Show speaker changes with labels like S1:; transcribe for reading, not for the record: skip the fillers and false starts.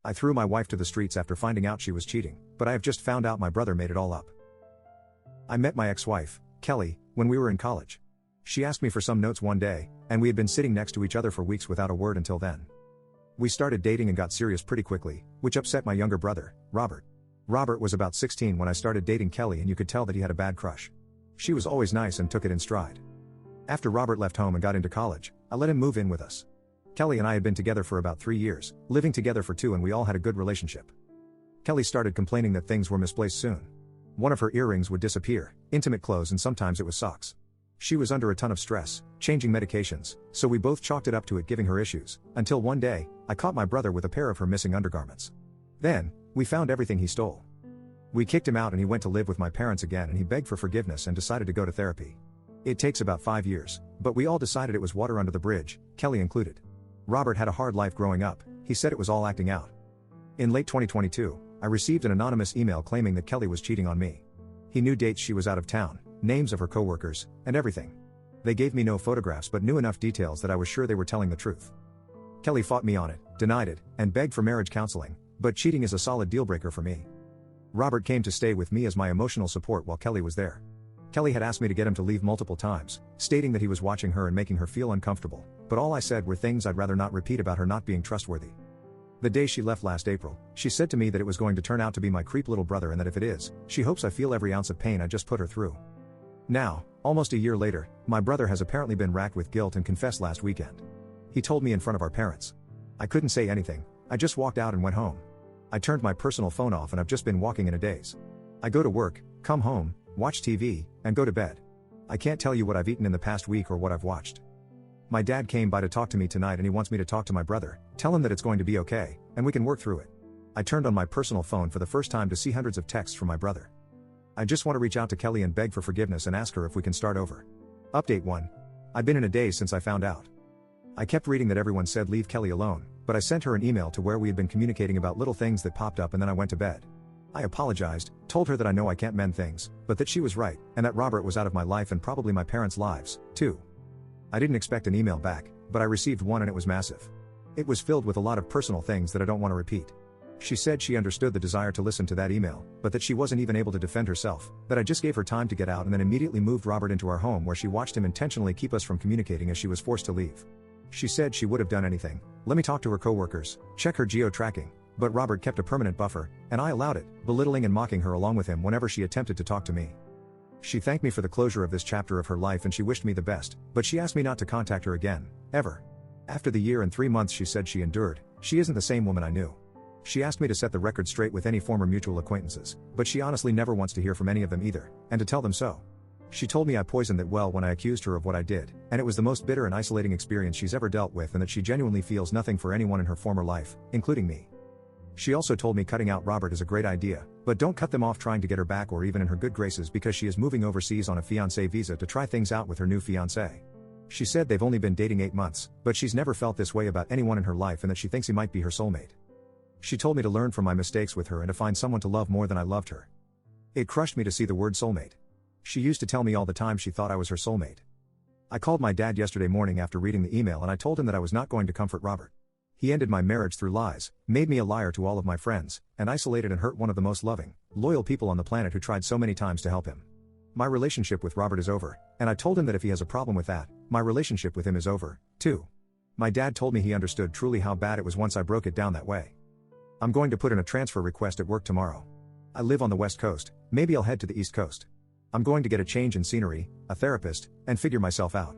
S1: I threw my wife to the streets after finding out she was cheating, but I have just found out my brother made it all up. I met my ex-wife, Kelly, when we were in college. She asked me for some notes one day, and we had been sitting next to each other for weeks without a word until then. We started dating and got serious pretty quickly, which upset my younger brother, Robert. Robert was about 16 when I started dating Kelly, and you could tell that he had a bad crush. She was always nice and took it in stride. After Robert left home and got into college, I let him move in with us. Kelly and I had been together for about 3 years, living together for 2, and we all had a good relationship. Kelly started complaining that things were misplaced soon. One of her earrings would disappear, intimate clothes, and sometimes it was socks. She was under a ton of stress, changing medications, so we both chalked it up to it giving her issues, until one day, I caught my brother with a pair of her missing undergarments. Then, we found everything he stole. We kicked him out and he went to live with my parents again, and he begged for forgiveness and decided to go to therapy. It takes about 5 years, but we all decided it was water under the bridge, Kelly included. Robert had a hard life growing up, he said it was all acting out. In late 2022, I received an anonymous email claiming that Kelly was cheating on me. He knew dates she was out of town, names of her coworkers, and everything. They gave me no photographs but knew enough details that I was sure they were telling the truth. Kelly fought me on it, denied it, and begged for marriage counseling, but cheating is a solid deal-breaker for me. Robert came to stay with me as my emotional support while Kelly was there. Kelly had asked me to get him to leave multiple times, stating that he was watching her and making her feel uncomfortable, but all I said were things I'd rather not repeat about her not being trustworthy. The day she left last April, she said to me that it was going to turn out to be my creep little brother, and that if it is, she hopes I feel every ounce of pain I just put her through. Now, almost a year later, my brother has apparently been racked with guilt and confessed last weekend. He told me in front of our parents. I couldn't say anything, I just walked out and went home. I turned my personal phone off and I've just been walking in a daze. I go to work, come home, watch TV, and go to bed. I can't tell you what I've eaten in the past week or what I've watched. My dad came by to talk to me tonight and he wants me to talk to my brother, tell him that it's going to be okay, and we can work through it. I turned on my personal phone for the first time to see hundreds of texts from my brother. I just want to reach out to Kelly and beg for forgiveness and ask her if we can start over. Update 1. I've been in a daze since I found out. I kept reading that everyone said leave Kelly alone, but I sent her an email to where we had been communicating about little things that popped up, and then I went to bed. I apologized, told her that I know I can't mend things, but that she was right, and that Robert was out of my life and probably my parents' lives, too. I didn't expect an email back, but I received one and it was massive. It was filled with a lot of personal things that I don't want to repeat. She said she understood the desire to listen to that email, but that she wasn't even able to defend herself, that I just gave her time to get out and then immediately moved Robert into our home where she watched him intentionally keep us from communicating as she was forced to leave. She said she would have done anything, let me talk to her coworkers, check her geo-tracking, but Robert kept a permanent buffer, and I allowed it, belittling and mocking her along with him whenever she attempted to talk to me. She thanked me for the closure of this chapter of her life and she wished me the best, but she asked me not to contact her again, ever. After the year and 3 months she said she endured, she isn't the same woman I knew. She asked me to set the record straight with any former mutual acquaintances, but she honestly never wants to hear from any of them either, and to tell them so. She told me I poisoned that well when I accused her of what I did, and it was the most bitter and isolating experience she's ever dealt with, and that she genuinely feels nothing for anyone in her former life, including me. She also told me cutting out Robert is a great idea, but don't cut them off trying to get her back or even in her good graces, because she is moving overseas on a fiancé visa to try things out with her new fiancé. She said they've only been dating 8 months, but she's never felt this way about anyone in her life and that she thinks he might be her soulmate. She told me to learn from my mistakes with her and to find someone to love more than I loved her. It crushed me to see the word soulmate. She used to tell me all the time she thought I was her soulmate. I called my dad yesterday morning after reading the email and I told him that I was not going to comfort Robert. He ended my marriage through lies, made me a liar to all of my friends, and isolated and hurt one of the most loving, loyal people on the planet who tried so many times to help him. My relationship with Robert is over, and I told him that if he has a problem with that, my relationship with him is over, too. My dad told me he understood truly how bad it was once I broke it down that way. I'm going to put in a transfer request at work tomorrow. I live on the West Coast, maybe I'll head to the East Coast. I'm going to get a change in scenery, a therapist, and figure myself out.